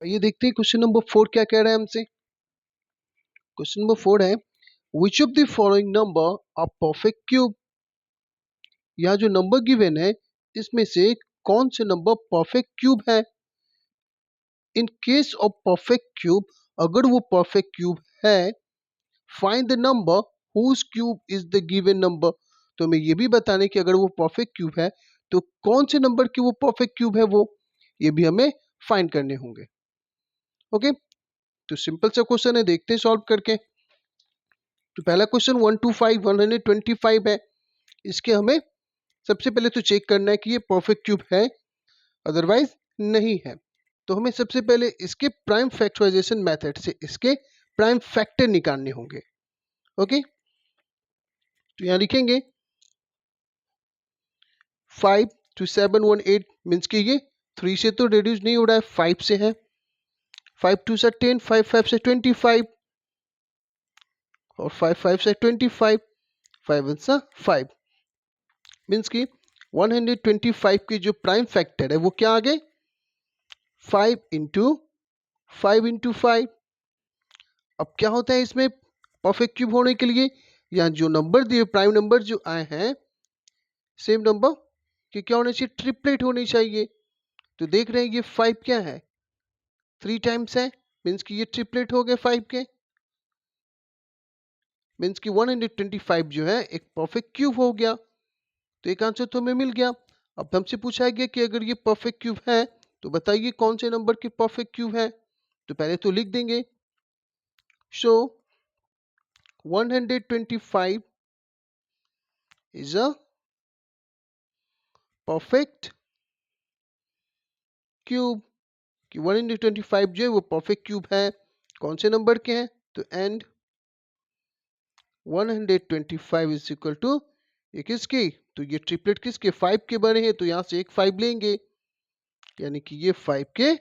ये देखते हैं क्वेश्चन नंबर 4 क्या कह रहा है हमसे। क्वेश्चन नंबर 4 है which of the following number are perfect cube. यह जो नंबर गिवन है इसमें से कौन से नंबर परफेक्ट क्यूब है। In case of perfect cube, अगर वो परफेक्ट क्यूब है, find the number whose cube is the given number. तो हमें ये भी बताने कि अगर वो परफेक्ट क्यूब है तो कौन से नंबर की वो परफेक्ट क्यूब है, वो ये भी हमें फाइंड करने होंगे। ओके, तो सिंपल सा क्वेश्चन है, देखते हैं सॉल्व करके। तो पहला क्वेश्चन 125 है। इसके हमें सबसे पहले तो चेक करना है कि ये परफेक्ट क्यूब है, अदरवाइज नहीं है। तो हमें सबसे पहले इसके प्राइम फैक्टराइजेशन मेथड से इसके प्राइम फैक्टर निकालने होंगे। ओके, तो यहाँ लिखेंगे 5 to 718 मीन्स कि ये 3 से तो रिड्यूस नहीं हो रहा है, 5 से है। 5 2 से 10, 5 5 से 25 और 5 5 से 25, 5 1 से 5 मीन्स कि 125 की जो प्राइम फैक्टर है वो क्या आ गए 5 इंटू 5। अब क्या होता है इसमें परफेक्ट क्यूब होने के लिए, यहाँ जो नंबर दिए प्राइम नंबर जो आए हैं सेम नंबर कि क्या होना चाहिए, ट्रिपलेट होनी चाहिए। तो देख रहे हैं ये 5 क्या है 3 टाइम्स है, मीन्स कि ये ट्रिपलेट हो गए 5 के, मीन्स कि 125 जो है एक परफेक्ट क्यूब हो गया। तो एक आंसर तो हमें मिल गया। अब हमसे पूछा गया कि अगर ये परफेक्ट क्यूब है तो बताइए कौन से नंबर की परफेक्ट क्यूब है। तो पहले तो लिख देंगे सो 125 इज अ परफेक्ट क्यूब, कि 125 जो है वो परफेक्ट क्यूब है। कौन से नंबर के हैं, तो एंड 125 इज इक्वल टू ये किसकी, तो ये ट्रिपलेट किसके 5 के बने हैं, तो यहां से एक 5 लेंगे, यानी कि ये 5 के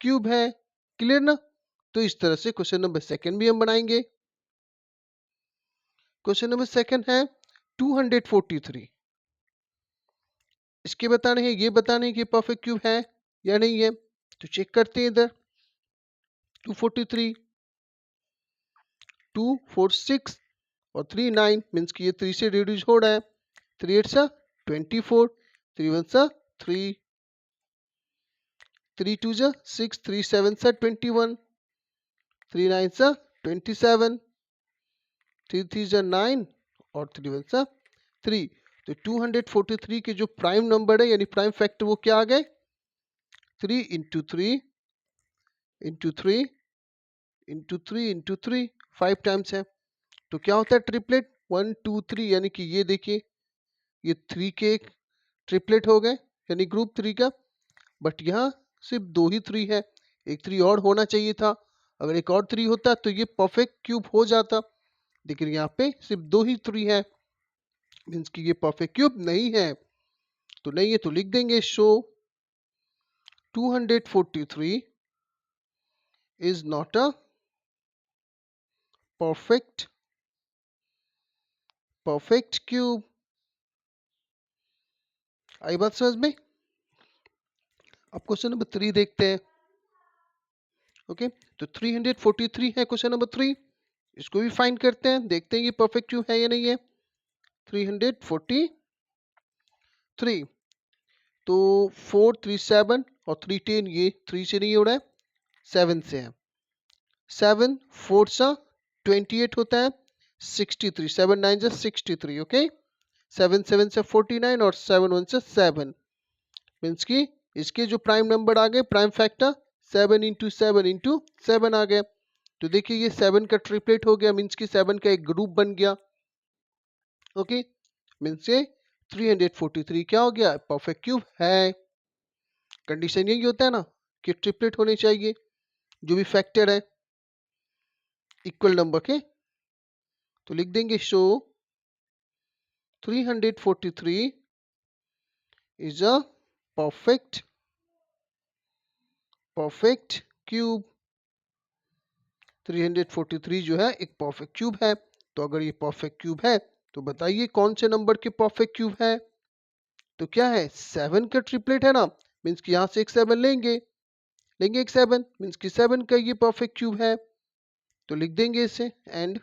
क्यूब है। क्लियर ना। तो इस तरह से क्वेश्चन नंबर सेकंड भी हम बनाएंगे। क्वेश्चन नंबर सेकंड है 243। इसके बताने हैं, ये बताने हैं कि परफेक्ट क्यूब है या नहीं है। तो चेक करते हैं इधर 243, 2 4 6 और 3 9 मीन्स कि ये 3 से रिड्यूस हो रहा है। 3 8 सा 24, 3 1 सा 3, 3 2 सा 6, 3 7 सा 21, 3 9 सा 27, 3 3 सा 9 और 3 1 सा 3। तो 243 के जो प्राइम नंबर है यानी प्राइम फैक्टर वो क्या आ गए 3 into 3 into 3 into 3 into 3, 5 times है। तो क्या होता है ट्रिपलेट 1 2 3, यानी कि ये देखिए ये 3 के ट्रिपलेट हो गए यानी ग्रुप 3 का। बट यहाँ सिर्फ 2 ही 3 है, एक 3 और होना चाहिए था। अगर एक और 3 होता तो ये परफेक्ट क्यूब हो जाता, लेकिन यहाँ पे सिर्फ 2 ही 3 है, मीन्स कि ये परफेक्ट क्यूब नहीं है। तो नहीं है तो लिख देंगे show 243 is not a perfect cube। आई बात समझ में। अब क्वेश्चन नंबर 3 देखते हैं। ओके, तो 343 है क्वेश्चन नंबर 3, इसको भी फाइंड करते हैं, देखते हैं ये परफेक्ट क्यूब है या नहीं है। 343, तो 4 3 7 और 3 10, ये 3 से नहीं हो रहा है 7 से है। 7 4 सा 28 होता है 63, 7 9 से 63। ओके, 7 7 से 49 और 7 1 से 7, मीन्स की इसके जो प्राइम नंबर आ गए प्राइम फैक्टर 7 इंटू 7 इंटू 7 आ गए। तो देखिए ये 7 का ट्रिपलेट हो गया, मीन्स की 7 का एक ग्रुप बन गया। ओके, मीन्स से 343 क्या हो गया परफेक्ट क्यूब है। कंडीशन यही होता है ना कि ट्रिपलेट होने चाहिए जो भी फैक्टर है इक्वल नंबर के। तो लिख देंगे show 343 is a perfect cube. 343 जो है एक परफेक्ट क्यूब है। तो अगर ये परफेक्ट क्यूब है तो बताइए कौन से नंबर के परफेक्ट क्यूब है। तो क्या है 7 का ट्रिपलेट है ना, मीन्स कि यहां से एक 7 लेंगे, लेंगे एक 7 मीन्स कि 7 का ये परफेक्ट क्यूब है, तो लिख देंगे इसे एंड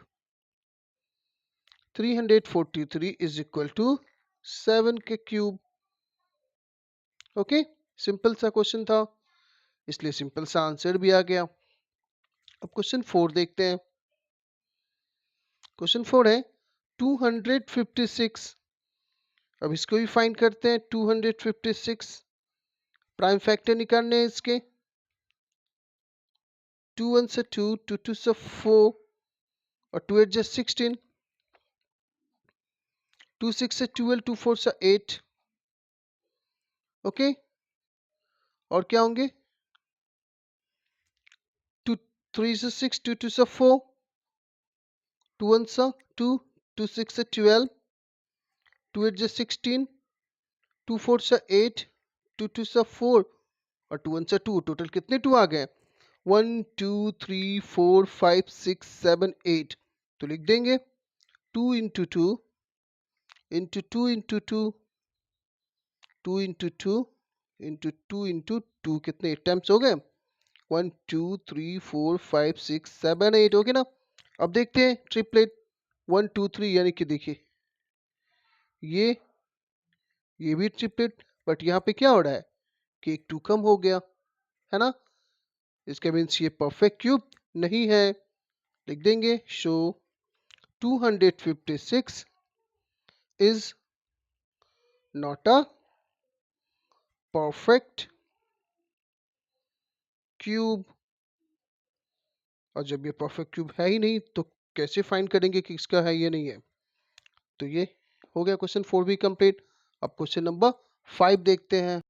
343 इज इक्वल टू 7 के क्यूब। ओके, सिंपल सा क्वेश्चन था, इसलिए सिंपल सा आंसर भी आ गया। अब क्वेश्चन 4 देखते हैं। क्वेश्चन 4 है 256। अब इसको भी फाइंड करते हैं। 256 प्राइम फैक्टर निकालने हैं इसके। 2 1 से 2, 2 2 से 4 और 2 8 से 16, 2 6 से 12, 2 4 से 8। ओके, और क्या होंगे? 2 3 से 6, 2 2 से 4, 2 1 से 2, 2 6 से 12, 2 8 से 16, 2 4 से 8, 2 2 से 4 और 2 1 से 2। टोटल कितने 2 आ गए? 1 2 3 4 5 6 7 8। तो लिख देंगे 2 into 2 into 2 into 2, 2 into 2 into 2 into 2, कितने टाइम्स हो गए? 1 2 3 4 5 6 7 8 हो गए ना। अब देखते हैं ट्रिपलेट 1 2 3, यानी कि देखिए ये भी ट्रिपलेट, बट यहाँ पे क्या हो रहा है कि एक 2 कम हो गया है ना। इसके मीन्स ये परफेक्ट क्यूब नहीं है। लिख देंगे show 256 is not a perfect cube. और जब ये परफेक्ट क्यूब है ही नहीं तो कैसे फाइंड करेंगे कि इसका है या नहीं है। तो ये हो गया क्वेश्चन 4 भी कंप्लीट। अब क्वेश्चन नंबर 5 देखते हैं।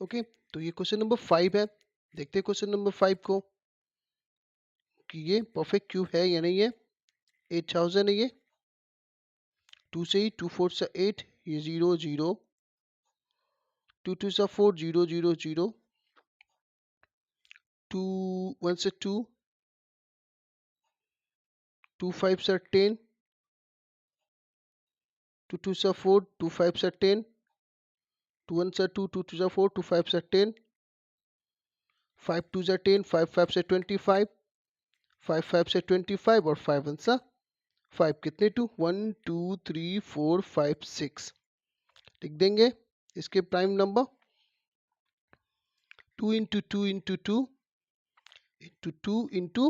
ओके, तो ये क्वेश्चन नंबर 5 है। देखते हैं क्वेश्चन नंबर 5 को कि ये परफेक्ट क्यूब है या नहीं है। 8000 है ये, 2 से ही 2 4 से 8, ये 0 0, 2 2 से 4 0 0 0, 2 1 से 2, 2 5 से 10, 2 2 से 4, 2 5 से 10, 2 1 से 2, 2 2 से 4, 2 5 से 10, 5 2 से 10, 5 5 से 25, 5 5 से 25 और 5 1 से 5, कितने 2? 1 2 3 4 5 6। लिख देंगे इसके prime number 2 into 2 into 2 into 2 into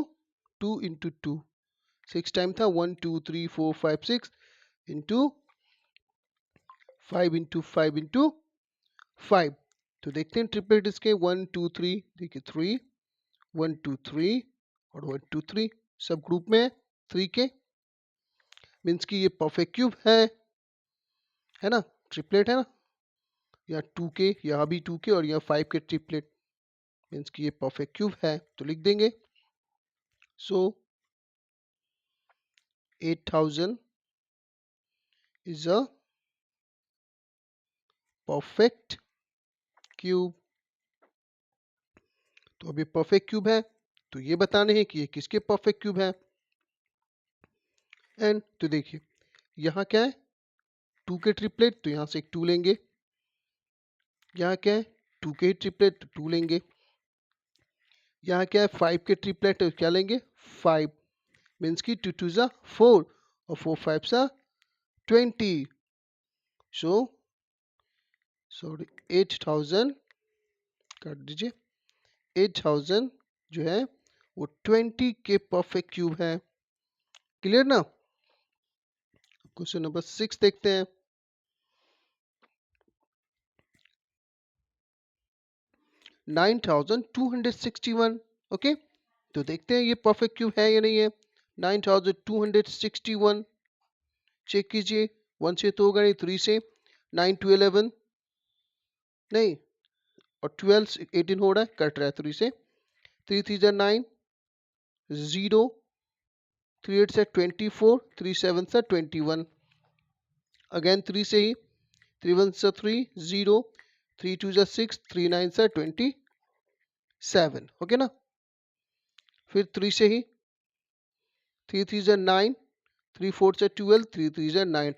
2 into 2, 6 time था 1 2 3 4 5 6 इंटू 5 इंटू 5 इंटू 5। तो देखते हैं ट्रिपलेट इसके 1 2 3, देखिए 3 1 2 3 और 1 2 3 सब ग्रुप में है 3 के, मीन्स कि ये परफेक्ट क्यूब है ना, ट्रिपलेट है ना। यहाँ 2 के, यहाँ भी 2 के और यहाँ 5 के ट्रिपलेट, मीन्स कि ये परफेक्ट क्यूब है। तो लिख देंगे सो 8000 इज अ परफेक्ट क्यूब। तो अभी परफेक्ट क्यूब है तो ये बताने हैं कि ये किसके परफेक्ट क्यूब है। एंड तो देखिए यहाँ क्या है 2 के ट्रिपलेट, तो यहाँ से एक 2 लेंगे। यहाँ क्या है 2 के ट्रिपलेट, तो 2 लेंगे। यहाँ क्या है 5 के ट्रिपलेट, तो क्या लेंगे 5, मीन्स की 2 2 जा 4 और 4 5 सा 20। सो सॉरी 8000 काट दीजिए, 8000 जो है वो 20 के परफेक्ट क्यूब है। क्लियर ना। क्वेश्चन नंबर 6 देखते हैं। 9261। ओके, तो देखते हैं ये परफेक्ट क्यूब है या नहीं है। 9261 चेक कीजिए, 1 से तो होगा नहीं, 3 से 9 to 11 नहीं, और 12 से 18 हो रहा है, कट रहा है 3 से, 3 3 जा 9, 0, 3 8 से 24, 3 7 से 21, अगेन 3 से ही, 3 1 से 3 0, 3 2 जा 6, 3 9 से 27। ओके ना। फिर 3 से ही 3 3 जा 9, 3 4 से 12, 3 3 जा 9,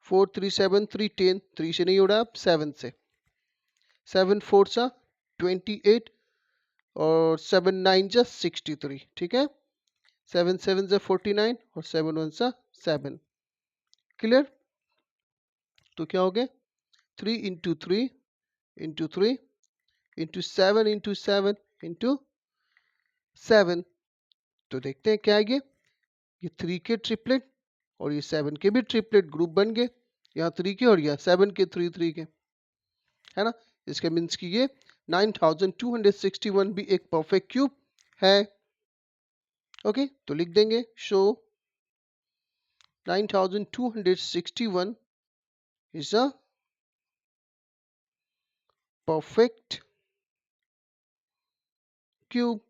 4 3 7 3 10, 3 से नहीं उड़ा, 7 से, 7 4 सा 28, और 7 9 जा 63, ठीक है। 7 7 जा 49 और 7 1 जा 7। क्लियर? तो क्या हो गया, 3 into 3 into 3 into 7 into 7। तो देखते हैं क्या है ये 3 के ट्रिपलेट और ये 7 के भी ट्रिपलेट ग्रुप बन गए, यहाँ 3 के और यहाँ 7 के, 3 के, है ना। इसके मीन्स कि ये 9261 भी एक परफेक्ट क्यूब है। ओके, तो लिख देंगे show 9261 is a perfect cube.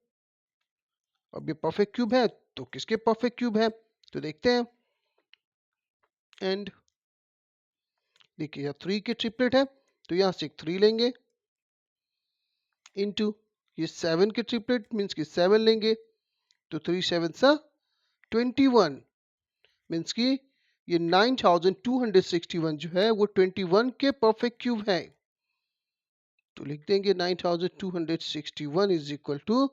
अब ये परफेक्ट क्यूब है तो किसके परफेक्ट क्यूब है, तो देखते हैं। एंड देखिए यहाँ 3 के ट्रिपलेट है तो यहाँ से 3 लेंगे, इनटू ये 7 के ट्रिपलेट मीन्स कि 7 लेंगे, तो 3 7 सा 21 मीन्स कि ये 9261 जो है वो 21 के परफेक्ट क्यूब है। तो लिख देंगे 9261 is equal to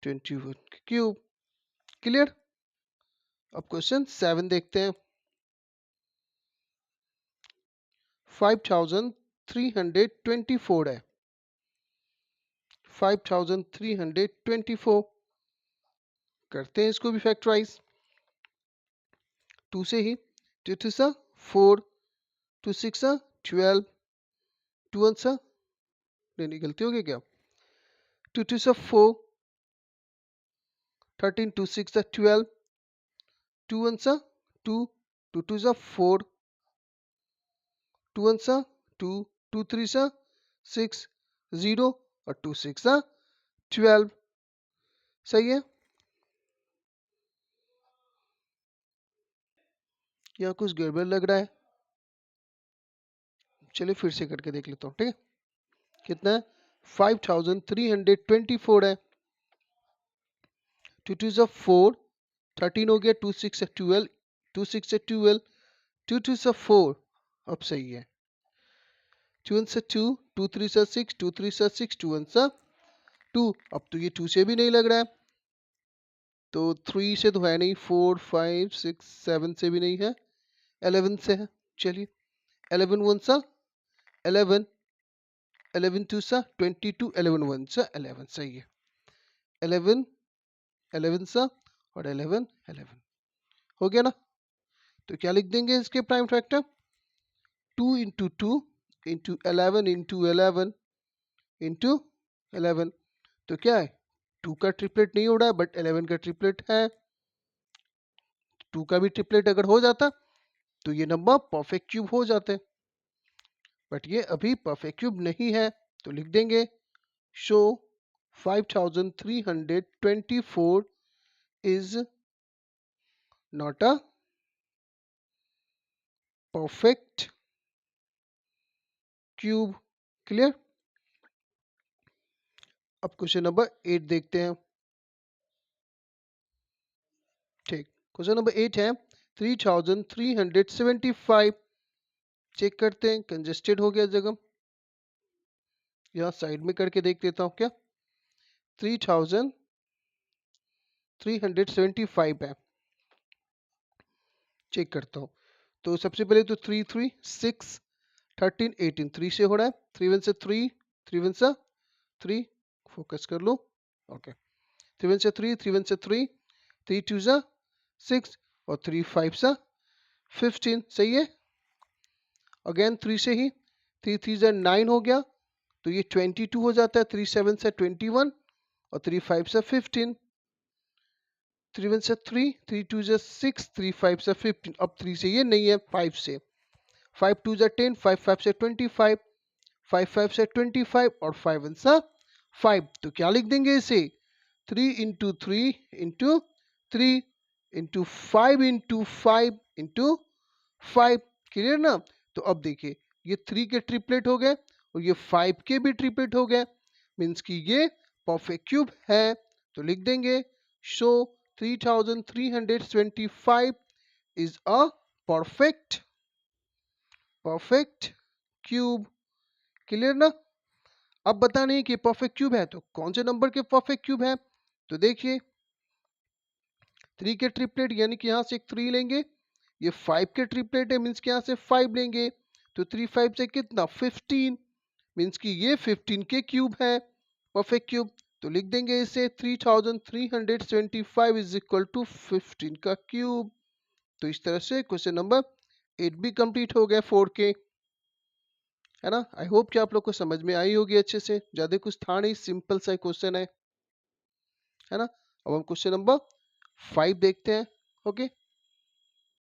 21 cube. Clear? अब क्वेश्चन 7 देखते हैं। 5324 है, 5324 करते हैं इसको भी फैक्टराइज 2 से ही। 2 2 सा 4, 2 6 सा 12, 2 1 सा, नहीं गलती हो गई क्या, 2 2 सा 4, 13, 2 6 सा 12, 2 1 सा 2, 2 2 सा 4, 2 1 सा 2, 2 3 सा 6, 0 और 2 6 सा 12। सही है? यहाँ कुछ गड़बड़ लग रहा है, चलिए फिर से करके देख लेता हूँ, ठीक है। कितना है, 5324 है, 2 2 सा 4, 13 हो गया, 2 6 से 12, 2 6 से 12, 2 2 सा 4, अब सही है। 2 1 सा 2, 2 3 सा 6, 2 3 सा 6, 2 1 सा 2। अब तो ये 2 से भी नहीं लग रहा है, तो 3 से तो है नहीं, 4 5 6 7 से भी नहीं है, 11 से है। चलिए 11 1 सा 11, 11 2 सा 22, 11 1 सा 11, सही है। 11 11 सा और 11 11 हो गया ना। तो क्या लिख देंगे इसके prime factor, 2 into 2 into 11 into 11 into 11। तो क्या है, 2 का ट्रिपलेट नहीं हो रहा है बट 11 का ट्रिपलेट है। 2 का भी ट्रिपलेट अगर हो जाता तो ये नंबर परफेक्ट क्यूब हो जाते, बट ये अभी परफेक्ट क्यूब नहीं है। तो लिख देंगे show 5324 is not a perfect cube. Clear? अब क्वेश्चन नंबर 8 देखते हैं। ठीक, क्वेश्चन नंबर 8 है 3375। चेक करते हैं, कंजेस्टेड हो गया जगह, यहाँ साइड में करके देख देता हूँ क्या। 3375 है, चेक करता हूँ। तो सबसे पहले तो 3 3 6 13 18 3 से हो रहा है, 3 1 से 3, 3 1 से 3, फोकस कर लो। ओके, 3 1 से 3, 3 1 से 3, 3 2 से 6 और 3 5 से 15, सही है। अगेन 3 से ही, 3 3 से 9 हो गया, तो ये 22 हो जाता है, 3 7 से 21 और 3 5 से 15, 3 1 से 3, 3 2 से 6, 3 5 से 15। अब 3 से ये नहीं है, 5 से, 5 2 से 10, 5 5 से 25, 5 5 से 25 और 5 1 से 5। तो क्या लिख देंगे इसे, 3 into 3 into 3 into 5 into 5 into 5। Clear ना? तो अब देखिए ये 3 के ट्रिपलेट हो गए और ये 5 के भी ट्रिपलेट हो गए, मीन्स कि ये परफेक्ट क्यूब है। तो लिख देंगे show 3325 is a perfect cube. Clear ना? अब बताना है कि परफेक्ट क्यूब है, तो कौन से नंबर के परफेक्ट क्यूब है? तो देखिए 3 के ट्रिपलेट यानी कि यहाँ से एक 3 लेंगे, ये 5 के ट्रिपलेट है मीन्स कि यहाँ से 5 लेंगे, तो 3 5 से कितना 15 मीन्स कि ये 15 के क्यूब है परफेक्ट क्यूब। तो लिख देंगे इसे 3375 इज इक्वल टू 15 का क्यूब। तो इस तरह से क्वेश्चन नंबर 8 भी कंप्लीट हो गया 4 के, है ना। आई होप कि आप लोग को समझ में आई होगी अच्छे से, ज्यादा कुछ था नहीं, सिंपल सा क्वेश्चन है ना। अब हम क्वेश्चन नंबर 5 देखते हैं। ओके।